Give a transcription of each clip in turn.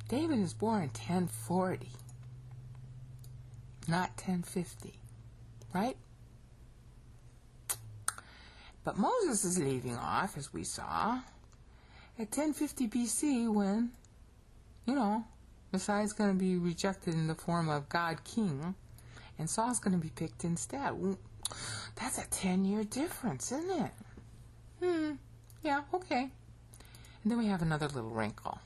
David is born in 1040, not 1050, right? But Moses is leaving off, as we saw, at 1050 BC when, Messiah's going to be rejected in the form of God King, and Saul's going to be picked instead. Well, that's a 10-year difference, isn't it? Yeah, okay. And then we have another little wrinkle.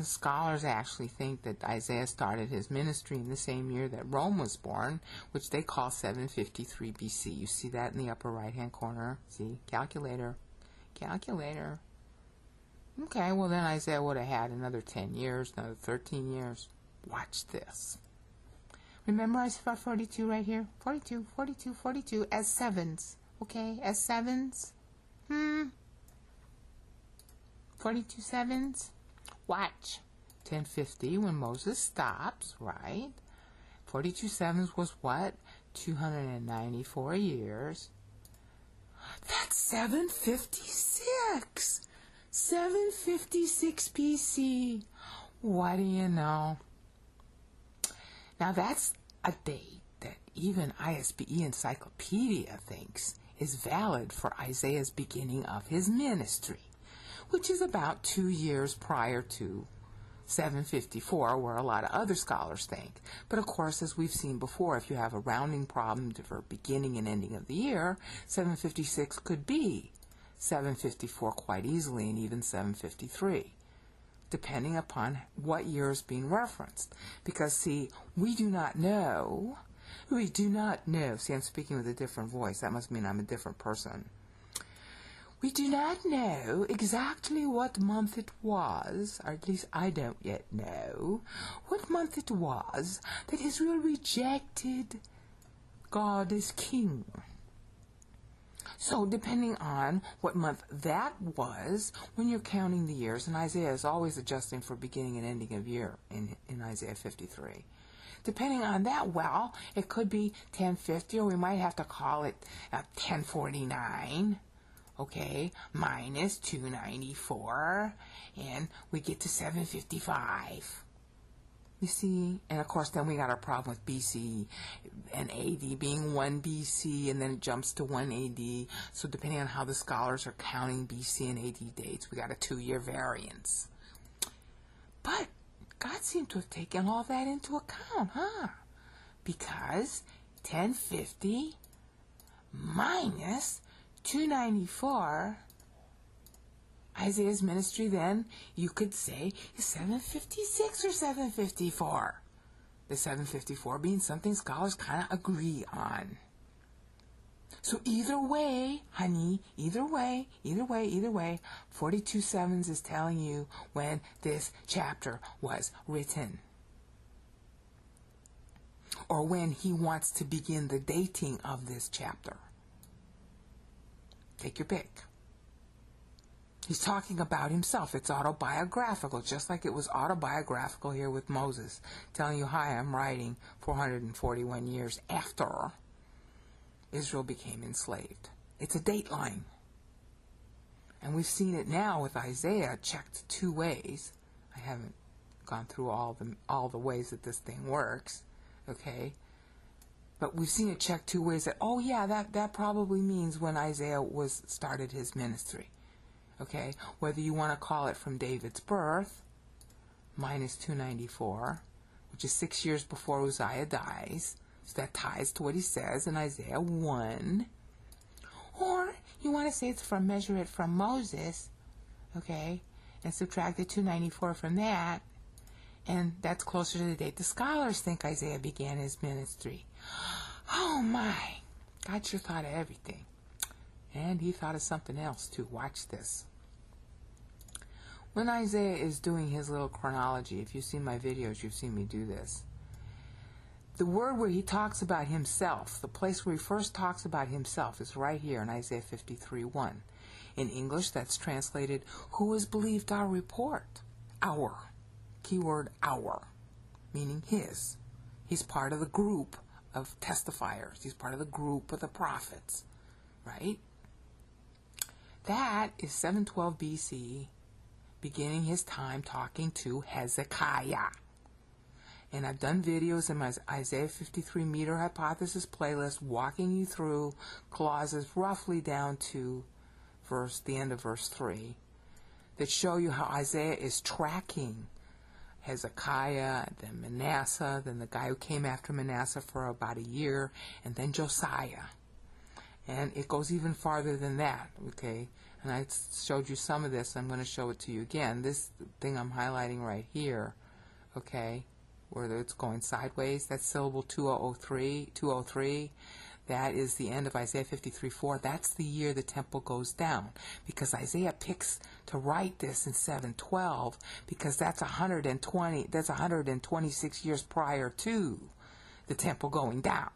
Scholars actually think that Isaiah started his ministry in the same year that Rome was born, which they call 753 BC. You see that in the upper right-hand corner. See? Calculator. Calculator. Okay, well then Isaiah would have had another 10 years, another 13 years. Watch this. Remember I said 42 right here? 42, 42, 42 as sevens. Okay, as sevens. 42 sevens. Watch. 1050 when Moses stops, right? 42 sevens was what? 294 years. That's 756. 756 BC. What do you know? Now that's a date that even ISBE Encyclopedia thinks is valid for Isaiah's beginning of his ministry, which is about 2 years prior to 754, where a lot of other scholars think. But of course, as we've seen before, if you have a rounding problem for beginning and ending of the year, 756 could be 754 quite easily, and even 753, depending upon what year is being referenced. Because, see, we do not know, see, I'm speaking with a different voice, that must mean I'm a different person. We do not know exactly what month it was, or at least I don't yet know, what month it was that Israel rejected God as king. So depending on what month that was, when you're counting the years, and Isaiah is always adjusting for beginning and ending of year in Isaiah 53. Depending on that, well, it could be 1050, or we might have to call it 1049. Okay, minus 294, and we get to 755. You see? And of course, then we got our problem with BC and AD being 1 BC, and then it jumps to 1 AD. So depending on how the scholars are counting BC and AD dates, we got a 2-year variance. But God seemed to have taken all that into account, huh? Because 1050 minus 294, Isaiah's ministry then, you could say, is 756 or 754. The 754 being something scholars kind of agree on. So either way, honey, either way, 42 sevens is telling you when this chapter was written. Or when he wants to begin the dating of this chapter. Take your pick. He's talking about himself. It's autobiographical, just like it was autobiographical here with Moses, telling you, hi, I'm writing 441 years after Israel became enslaved. It's a dateline. And we've seen it now with Isaiah checked 2 ways. I haven't gone through all the ways that this thing works, okay? But we've seen it checked 2 ways that, oh yeah, that probably means when Isaiah started his ministry. Okay? Whether you want to call it from David's birth, minus 294, which is 6 years before Uzziah dies. So that ties to what he says in Isaiah 1. Or you want to say it's measure it from Moses, okay? And subtract the 294 from that. And that's closer to the date the scholars think Isaiah began his ministry. Oh my! God sure thought of everything. And he thought of something else too. Watch this. When Isaiah is doing his little chronology, if you've seen my videos, you've seen me do this. The word where he talks about himself, the place where he first talks about himself is right here in Isaiah 53:1. In English, that's translated, who has believed our report? Our. Keyword our, meaning his. He's part of the group of testifiers. He's part of the group of the prophets, right? That is 712 BC, beginning his time talking to Hezekiah. And I've done videos in my Isaiah 53 meter hypothesis playlist walking you through clauses roughly down to the end of verse 3 that show you how Isaiah is tracking Hezekiah, then Manasseh, then the guy who came after Manasseh for about a year, and then Josiah. And it goes even farther than that, okay? And I showed you some of this. I'm going to show it to you again. This thing I'm highlighting right here, okay, where it's going sideways, that's syllable 203. That is the end of Isaiah 53:4. That's the year the temple goes down, because Isaiah picks to write this in 712 because that's 126 years prior to the temple going down.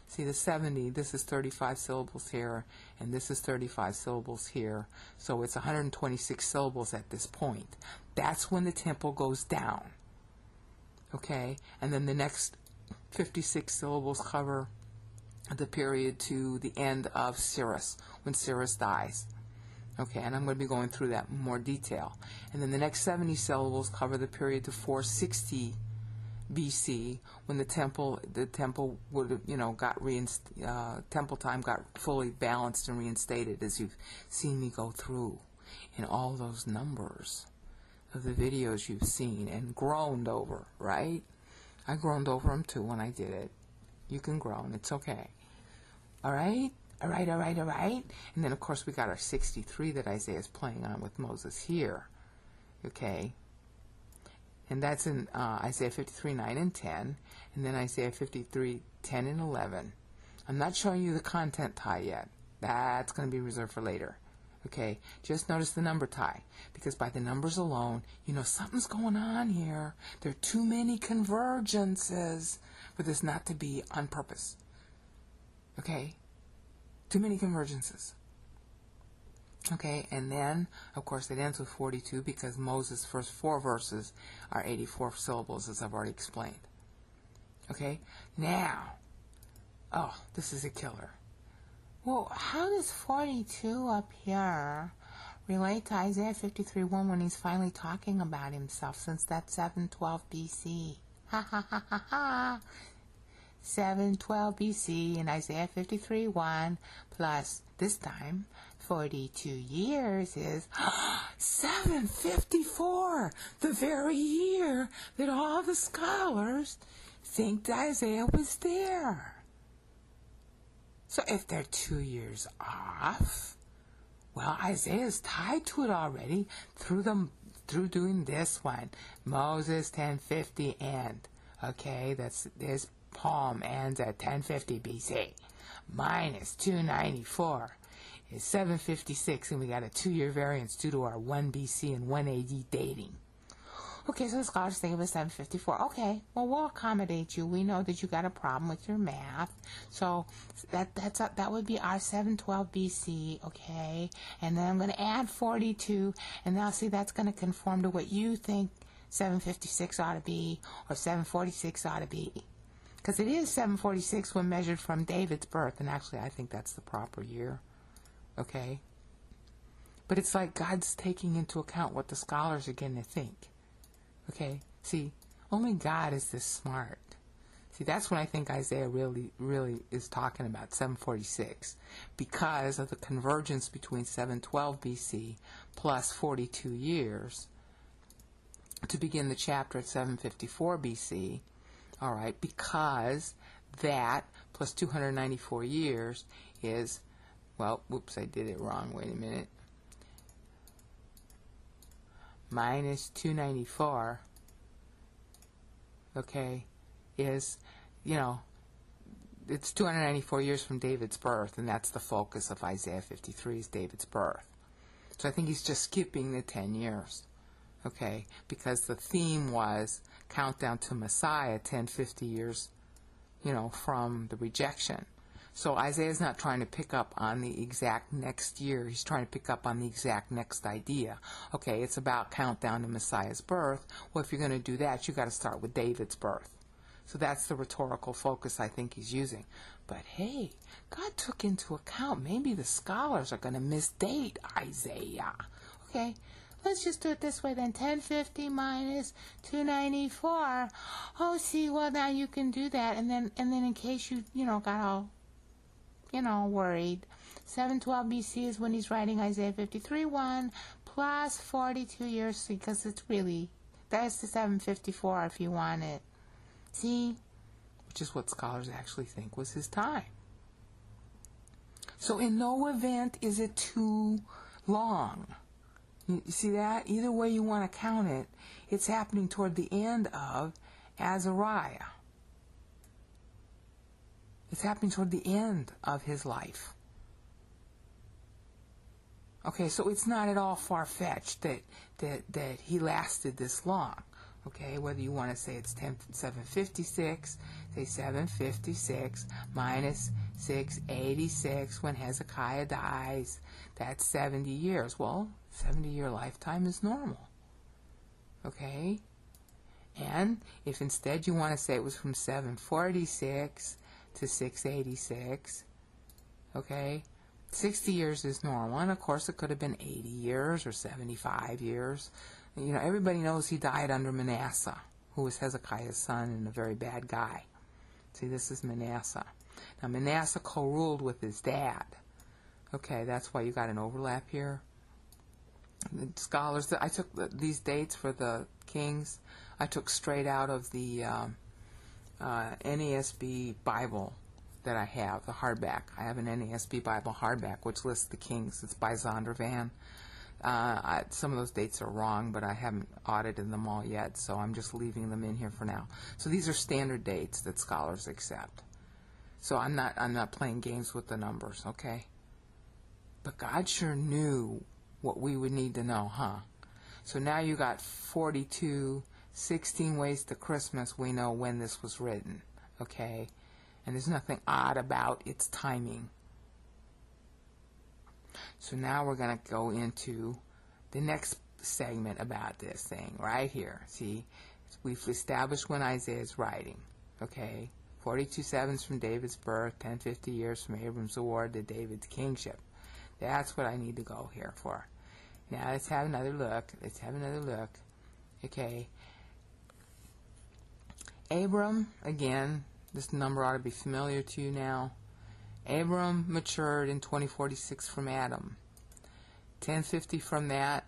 See, the 70, this is 35 syllables here, and this is 35 syllables here. So it's 126 syllables at this point. That's when the temple goes down. Okay? And then the next 56 syllables cover the period to the end of Cyrus, when Cyrus dies. Okay, and I'm going to be going through that in more detail. And then the next 70 syllables cover the period to 460 BC, when the temple would, temple time got fully balanced and reinstated, as you've seen me go through in all those numbers of the videos you've seen and groaned over, right? I groaned over them too when I did it. You can groan, it's okay. All right? All right. And then, of course, we got our 63 that Isaiah is playing on with Moses here. Okay? And that's in Isaiah 53, 9 and 10. And then Isaiah 53, 10 and 11. I'm not showing you the content tie yet. That's going to be reserved for later. Okay? Just notice the number tie. Because by the numbers alone, you know something's going on here. There are too many convergences for this not to be on purpose. Okay? Too many convergences. Okay, and then, of course, it ends with 42 because Moses' first 4 verses are 84 syllables, as I've already explained. Okay? Now, oh, this is a killer. Well, how does 42 up here relate to Isaiah 53:1 when he's finally talking about himself, since that's 712 BC? Ha ha ha ha ha! 712 BC and Isaiah 53:1 plus, this time, 42 years is 754, the very year that all the scholars think Isaiah was there. So if they're 2 years off, well, Isaiah's tied to it already through doing this one. Moses 1050 and, okay, there's Palm ends at 1050 BC. Minus 294 is 756, and we got a 2-year variance due to our 1 BC and 1 AD dating. Okay, so the scholars think it was 754. Okay, well, we'll accommodate you. We know that you got a problem with your math. So that would be our 712 BC, okay? And then I'm going to add 42, and now see that's going to conform to what you think 756 ought to be, or 746 ought to be. Because it is 746 when measured from David's birth, and actually I think that's the proper year, okay? But it's like God's taking into account what the scholars are going to think, okay? See, only God is this smart. See, that's when I think Isaiah really is talking about 746, because of the convergence between 712 BC plus 42 years to begin the chapter at 754 BC. All right, because that plus 294 years is, well, whoops, I did it wrong. Wait a minute. Minus 294, okay, is, it's 294 years from David's birth, and that's the focus of Isaiah 53 is David's birth. So I think he's just skipping the 10 years. Okay, because the theme was countdown to Messiah, 1050 years, from the rejection. So Isaiah's not trying to pick up on the exact next year. He's trying to pick up on the exact next idea. Okay, it's about countdown to Messiah's birth. Well, if you're going to do that, you got to start with David's birth. So that's the rhetorical focus I think he's using. But hey, God took into account maybe the scholars are going to misdate Isaiah. Okay, let's just do it this way then. 1050 minus 294. Oh, see, well, now you can do that. And then in case you got all, worried, 712 BC is when he's writing Isaiah 53:1 plus 42 years, because it's really, that's the 754 if you want it. See? Which is what scholars actually think was his time. So in no event is it too long. You see that? Either way you want to count it, it's happening toward the end of Azariah. It's happening toward the end of his life. Okay, so it's not at all far-fetched that he lasted this long. Okay, whether you want to say it's 756, say 756 minus 686 when Hezekiah dies, that's 70 years. Well, 70-year lifetime is normal. Okay? And if instead you want to say it was from 746 to 686, okay, 60 years is normal. And of course it could have been 80 years or 75 years. Everybody knows he died under Manasseh, who was Hezekiah's son and a very bad guy. See, this is Manasseh. Now, Manasseh co-ruled with his dad. Okay, that's why you got an overlap here. The scholars, I took these dates for the kings, I took straight out of the NASB Bible that I have, the hardback. I have an NASB Bible hardback, which lists the kings. It's by Zondervan. Some of those dates are wrong, but I haven't audited them all yet, so I'm just leaving them in here for now. So these are standard dates that scholars accept. So I'm not playing games with the numbers, okay? But God sure knew what we would need to know, huh? So now you got 42, 16 ways to Christmas. We know when this was written, okay? And there's nothing odd about its timing. So now we're going to go into the next segment about this thing right here. See, we've established when Isaiah is writing. Okay, 42 sevens from David's birth, 1050 years from Abram's award to David's kingship. That's what I need to go here for. Now let's have another look. Okay. Abram, again, this number ought to be familiar to you now. Abram matured in 2046 from Adam. 1050 from that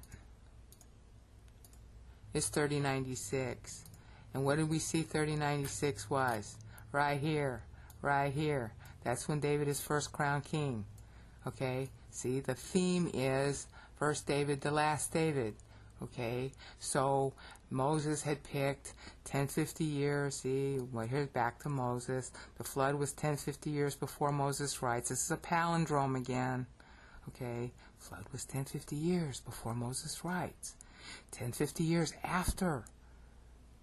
is 3096. And what did we see 3096 was? Right here. That's when David is first crowned king. Okay? See, the theme is first David to last David. Okay? So Moses had picked 1050 years. See, well, here's back to Moses. The flood was 1050 years before Moses writes. This is a palindrome again. Okay? Flood was 1050 years before Moses writes. 1050 years after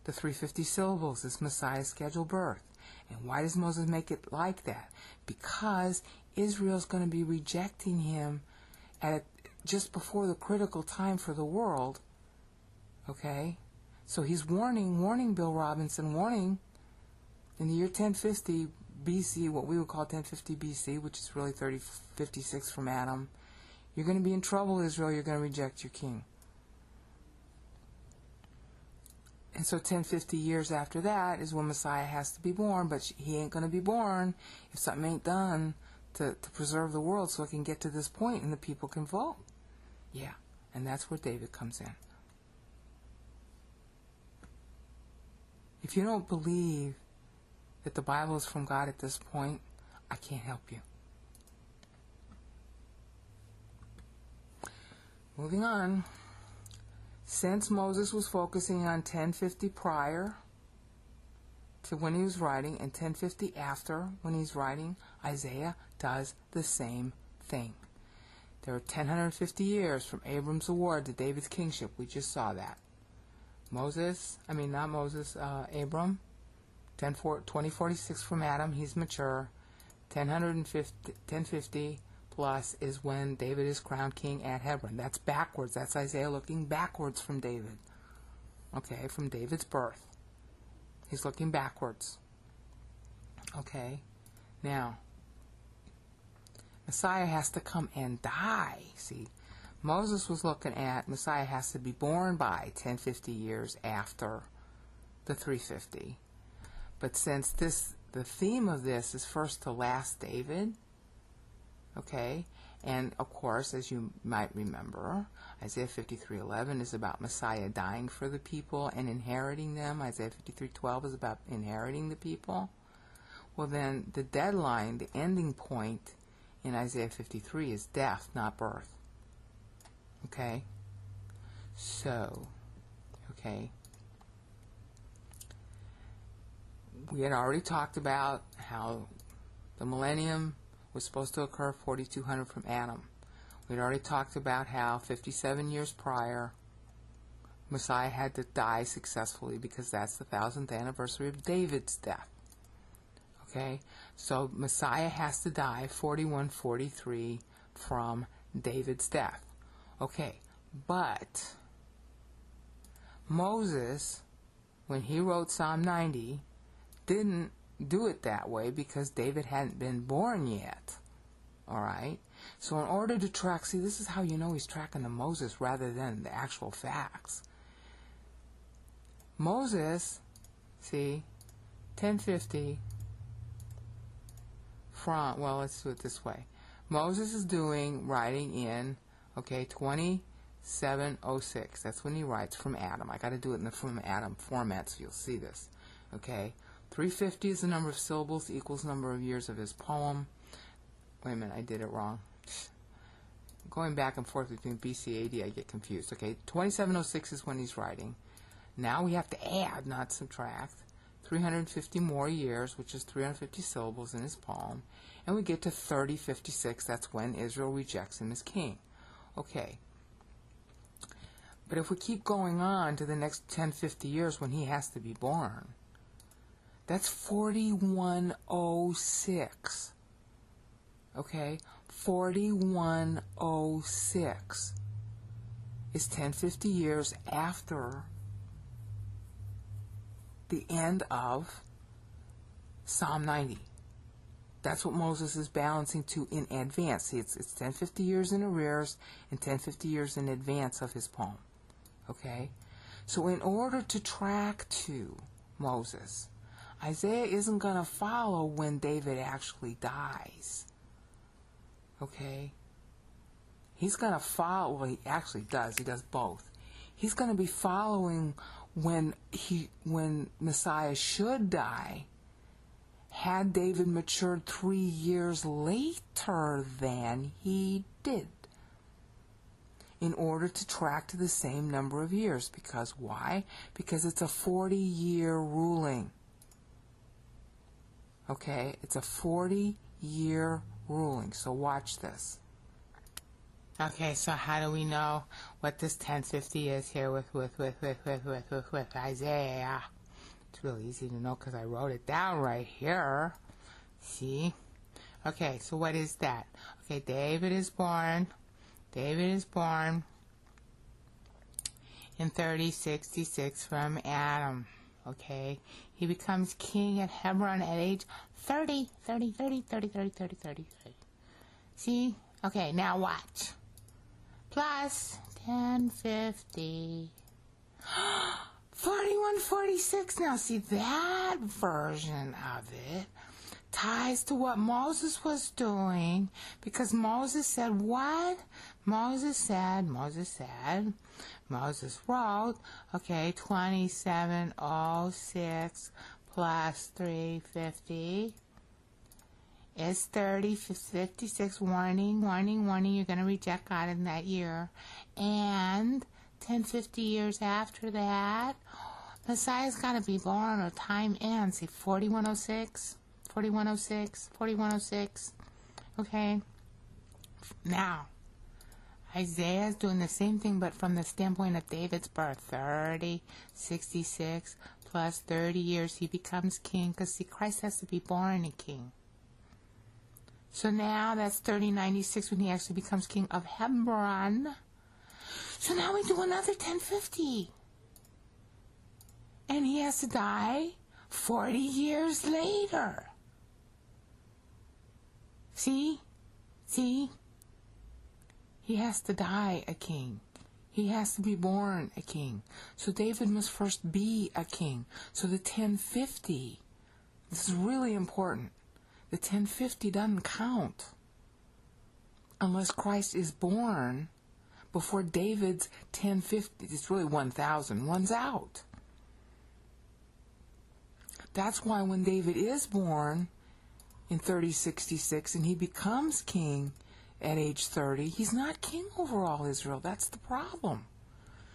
the 350 syllables is Messiah's scheduled birth. And why does Moses make it like that? Because Israel's going to be rejecting him just before the critical time for the world. Okay? So he's warning Bill Robinson, warning in the year 1050 BC, what we would call 1050 BC, which is really 3056 from Adam. You're going to be in trouble, Israel. You're going to reject your king. And so 1050 years after that is when Messiah has to be born, but he ain't going to be born if something ain't done to preserve the world so it can get to this point and the people can vote. Yeah, and that's where David comes in. If you don't believe that the Bible is from God at this point, I can't help you. Moving on. Since Moses was focusing on 1050 prior to when he was writing and 1050 after when he's writing, Isaiah does the same thing. There are 1050 years from Abram's award to David's kingship. We just saw that. Abram, 2046 from Adam, he's mature. 1050 plus is when David is crowned king at Hebron. That's backwards. That's Isaiah looking backwards from David. Okay, from David's birth. He's looking backwards. Okay, now, Messiah has to come and die. See, Moses was looking at Messiah has to be born by 1050 years after the 350. But since the theme of this is first to last David, okay, and of course, as you might remember, Isaiah 53:11 is about Messiah dying for the people and inheriting them. Isaiah 53:12 is about inheriting the people. Well, then the deadline, the ending point in Isaiah 53 is death, not birth. Okay? So, okay. We had already talked about how the millennium was supposed to occur 4200 from Adam. We had already talked about how 57 years prior, Messiah had to die successfully because that's the 1000th anniversary of David's death. Okay? So Messiah has to die 4143 from David's death. Okay, but Moses, when he wrote Psalm 90, didn't do it that way because David hadn't been born yet. Alright? So in order to track, see, this is how you know he's tracking the Moses rather than the actual facts. Moses, see, 1050 from, well, let's do it this way. Moses is writing in, okay, 2706. That's when he writes from Adam. I got to do it in the from Adam format so you'll see this. Okay? 350 is the number of syllables equals number of years of his poem. Wait a minute, I did it wrong. Going back and forth between BC AD, I get confused. Okay, 2706 is when he's writing. Now we have to add, not subtract, 350 more years, which is 350 syllables in his poem, and we get to 3056. That's when Israel rejects him as king. Okay. But if we keep going on to the next 1050 years when he has to be born, that's 4106. Okay? 4106 is 1050 years after the end of Psalm 90. That's what Moses is balancing to in advance. See, it's 1050 years in arrears and 1050 years in advance of his poem. Okay? So in order to track to Moses, Isaiah isn't going to follow when David actually dies. Okay? He's going to follow, well, he actually does. He does both. He's going to be following when Messiah should die, had David matured 3 years later than he did, in order to track to the same number of years. Because why? Because it's a 40-year ruling. Okay? It's a 40-year ruling. So watch this. Okay, so how do we know what this 1050 is here with Isaiah? It's really easy to know because I wrote it down right here. See? Okay, so what is that? Okay, David is born in 3066 from Adam. Okay, he becomes king at Hebron at age 30. See? Okay, now watch. Plus 1050. 4146. Now see, that version of it ties to what Moses was doing, because Moses said what? Moses wrote, okay, 2706 plus 350 is 3056. Warning, you're going to reject God in that year. And 1050 years after that, Messiah's got to be born or time ends. See, 4106. Okay? Now, Isaiah is doing the same thing, but from the standpoint of David's birth. 3066 plus 30 years, he becomes king. Because, see, Christ has to be born a king. So now that's 3096 when he actually becomes king of Hebron. So now we do another 1050. And he has to die 40 years later. See? he has to die a king. He has to be born a king. So David must first be a king. So the 1050, this is really important. The 1050 doesn't count unless Christ is born before David's 1050. It's really 1000. One's out. That's why when David is born in 3066 and he becomes king at age 30, he's not king over all Israel. That's the problem.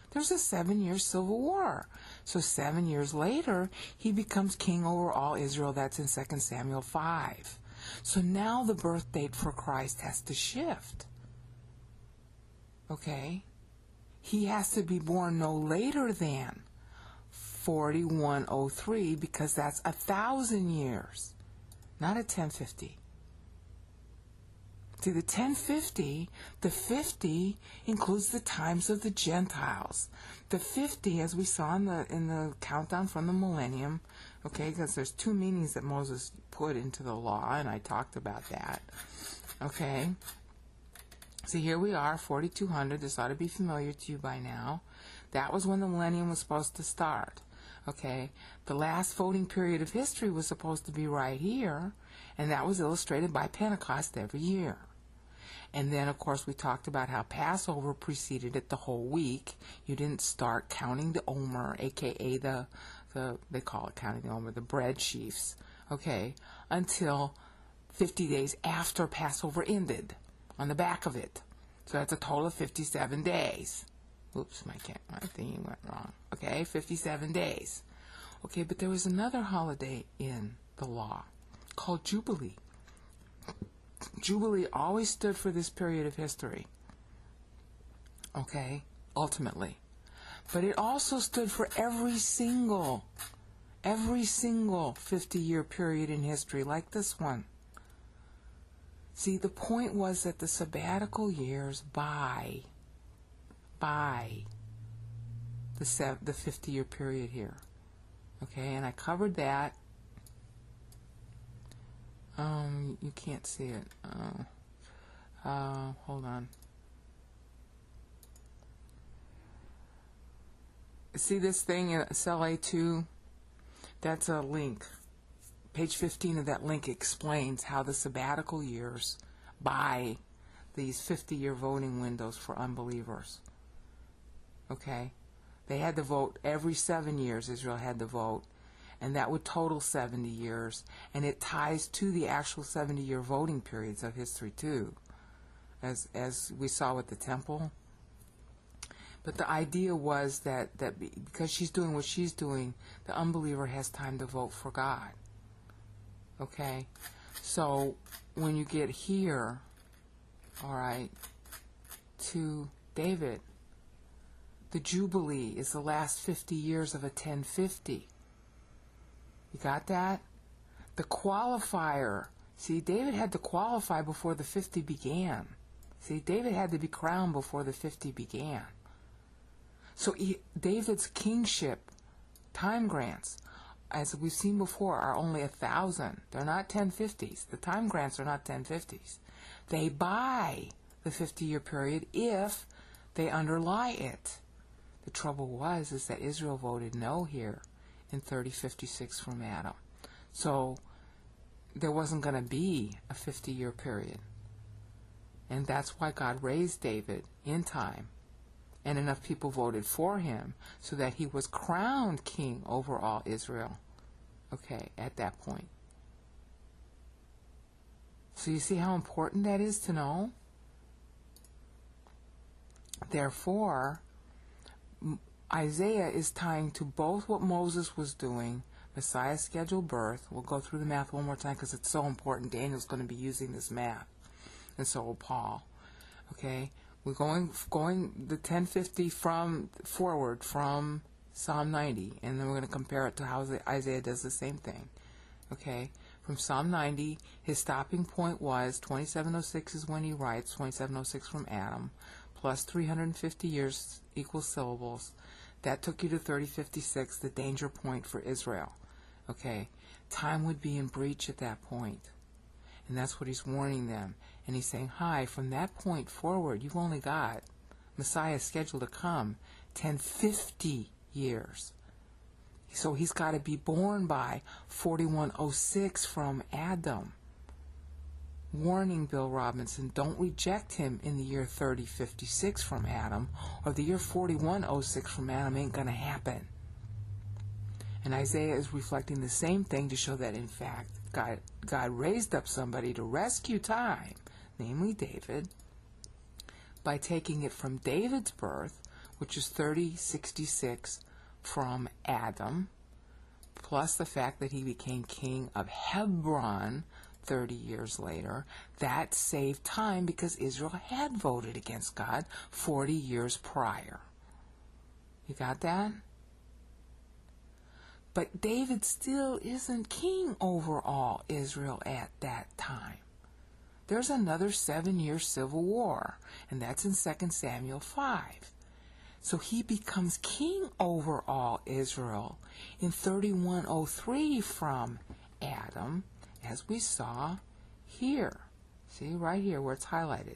There's a 7-year civil war. So 7 years later, he becomes king over all Israel. That's in 2 Samuel 5. So now the birth date for Christ has to shift. Okay? He has to be born no later than 4103 because that's 1,000 years, not a 1050. See, the 1050, the 50 includes the times of the Gentiles. The 50, as we saw in the countdown from the Millennium, okay, because there's 2 meanings that Moses put into the law, and I talked about that. Okay. So here we are, 4200. This ought to be familiar to you by now. That was when the Millennium was supposed to start. Okay. The last voting period of history was supposed to be right here, and that was illustrated by Pentecost every year. And then, of course, we talked about how Passover preceded it the whole week. You didn't start counting the Omer, a.k.a. they call it counting the Omer, the bread sheaves, okay, until 50 days after Passover ended, on the back of it. So that's a total of 57 days. Oops, my thingy went wrong. Okay, 57 days. Okay, but there was another holiday in the law called Jubilee. Jubilee always stood for this period of history, okay, ultimately. But it also stood for every single 50-year period in history, like this one. See, the point was that the sabbatical years by the 50-year period here, okay, and I covered that. You can't see it. Hold on. See this thing in cell A2? That's a link. Page 15 of that link explains how the sabbatical years by these 50-year voting windows for unbelievers. Okay? They had to vote every 7 years. Israel had to vote. And that would total 70 years, and it ties to the actual 70-year voting periods of history too, as we saw with the temple. But the idea was that because she's doing what she's doing, the unbeliever has time to vote for God. Okay? So when you get here, all right, to David, the Jubilee is the last 50 years of a 1050. You got that? The qualifier. See, David had to qualify before the 50 began. See, David had to be crowned before the 50 began. So David's kingship time grants, as we've seen before, are only 1,000. They're not 1050s. The time grants are not 1050s. They buy the 50-year period if they underlie it. The trouble is that Israel voted no here in 3056 from Adam. So there wasn't going to be a 50-year period. And that's why God raised David in time. And enough people voted for him so that he was crowned king over all Israel. Okay, at that point. So you see how important that is to know? Therefore, Isaiah is tying to both what Moses was doing, Messiah's scheduled birth. We'll go through the math one more time because it's so important. Daniel's going to be using this math, and so will Paul. Okay, we're going the 1050 forward from Psalm 90, and then we're going to compare it to how Isaiah does the same thing. Okay, from Psalm 90, his stopping point was 2706 is when he writes, 2706 from Adam, plus 350 years equals syllables. That took you to 3056, the danger point for Israel. Okay, time would be in breach at that point. And that's what he's warning them. And he's saying, hi, from that point forward, you've only got Messiah scheduled to come 1050 years. So he's got to be born by 4106 from Adam. Warning, Bill Robinson, don't reject him in the year 3056 from Adam, or the year 4106 from Adam ain't going to happen. And Isaiah is reflecting the same thing to show that, in fact, God raised up somebody to rescue time, namely David, by taking it from David's birth, which is 3066 from Adam, plus the fact that he became king of Hebron 30 years later. That saved time because Israel had voted against God 40 years prior. You got that? But David still isn't king over all Israel at that time. There's another 7-year civil war, and that's in 2 Samuel 5. So he becomes king over all Israel in 3103 from Adam, as we saw here. See, right here where it's highlighted.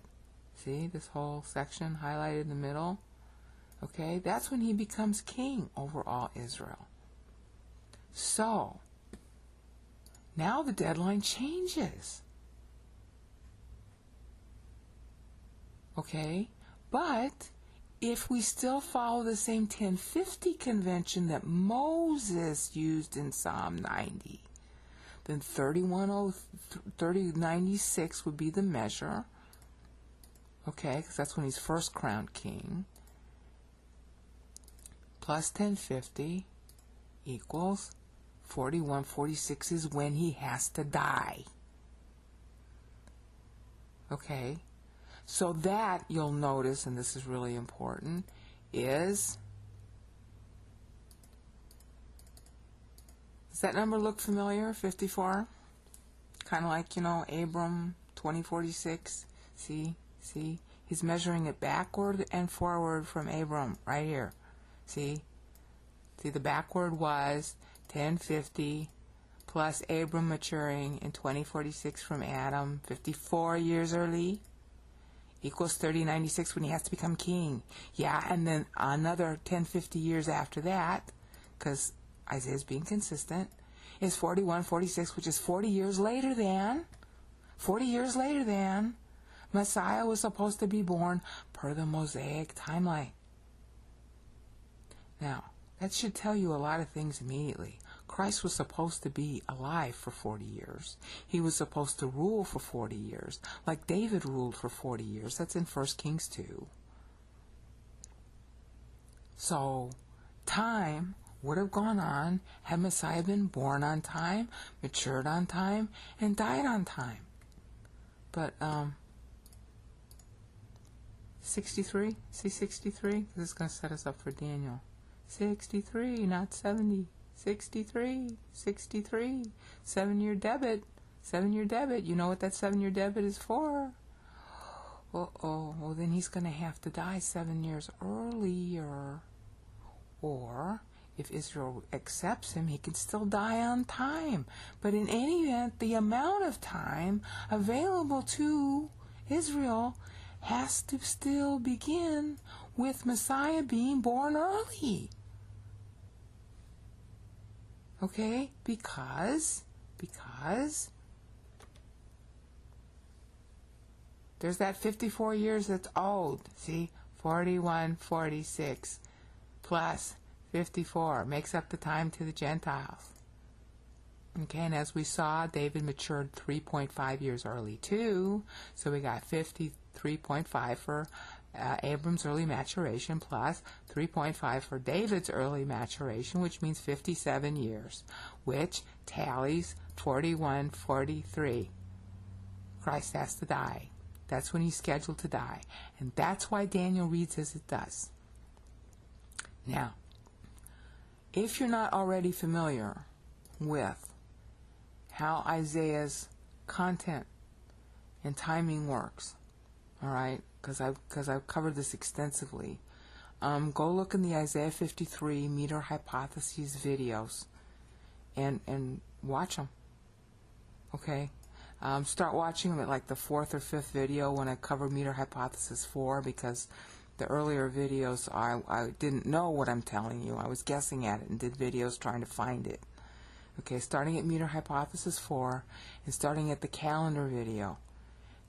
See this whole section highlighted in the middle? Okay, that's when he becomes king over all Israel. So, now the deadline changes. Okay, but if we still follow the same 1050 convention that Moses used in Psalm 90, then 3096 would be the measure. Okay, because that's when he's first crowned king. Plus 1050 equals 4146 is when he has to die. Okay, so that you'll notice, and this is really important, is, does that number look familiar? 54? Kind of like, Abram 2046. See? He's measuring it backward and forward from Abram right here. See, the backward was 1050 plus Abram maturing in 2046 from Adam, 54 years early, equals 3096 when he has to become king. Yeah, and then another 1050 years after that, because Isaiah's being consistent, is 4146, which is 40 years later than Messiah was supposed to be born per the Mosaic timeline. Now, that should tell you a lot of things immediately. Christ was supposed to be alive for 40 years. He was supposed to rule for 40 years, like David ruled for 40 years. That's in 1 Kings 2. So, time would have gone on had Messiah been born on time, matured on time, and died on time. But, 63? See 63? This is going to set us up for Daniel. 63, not 70. 63. 7-year debit. 7-year debit. You know what that 7-year debit is for? Well, then he's going to have to die 7 years earlier. Or, if Israel accepts him, he can still die on time. But in any event, the amount of time available to Israel has to still begin with Messiah being born early. Okay? Because there's that 54 years that's owed. See? 4146 plus 54 makes up the time to the Gentiles. Okay, and as we saw, David matured 3.5 years early too. So we got 53.5 for Abram's early maturation plus 3.5 for David's early maturation, which means 57 years, which tallies 4143. Christ has to die. That's when he's scheduled to die. And that's why Daniel reads as it does. Now, if you're not already familiar with how Isaiah's content and timing works, all right, because I've covered this extensively, go look in the Isaiah 53 Meter Hypotheses videos and watch them. Okay, Start watching them at like the 4th or 5th video when I cover meter hypothesis 4, because the earlier videos I didn't know what I'm telling you. I was guessing at it and did videos trying to find it. Okay, starting at meter hypothesis 4 and starting at the calendar video.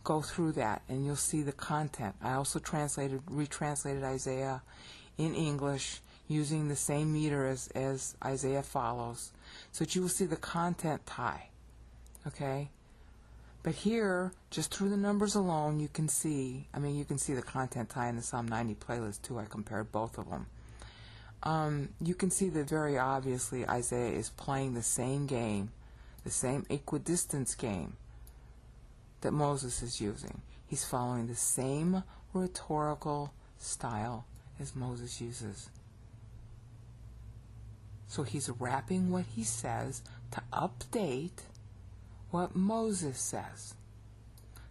Go through that and you'll see the content. I also retranslated Isaiah in English using the same meter as Isaiah follows, so that you will see the content tie. Okay? But here, just through the numbers alone, you can see, you can see the content tie in the Psalm 90 playlist too. I compared both of them. You can see that very obviously Isaiah is playing the same game, the same equidistance game that Moses is using. He's following the same rhetorical style as Moses uses. So he's wrapping what he says to update what Moses says.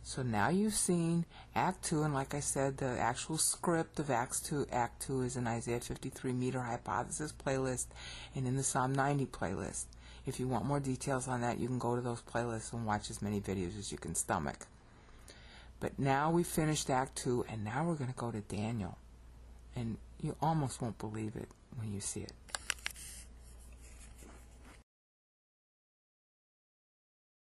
So now you've seen Act 2, and like I said, the actual script of Act 2 is in Isaiah 53 meter hypothesis playlist and in the Psalm 90 playlist. If you want more details on that, you can go to those playlists and watch as many videos as you can stomach. But now we've finished Act 2, and now we're going to go to Daniel. And you almost won't believe it when you see it.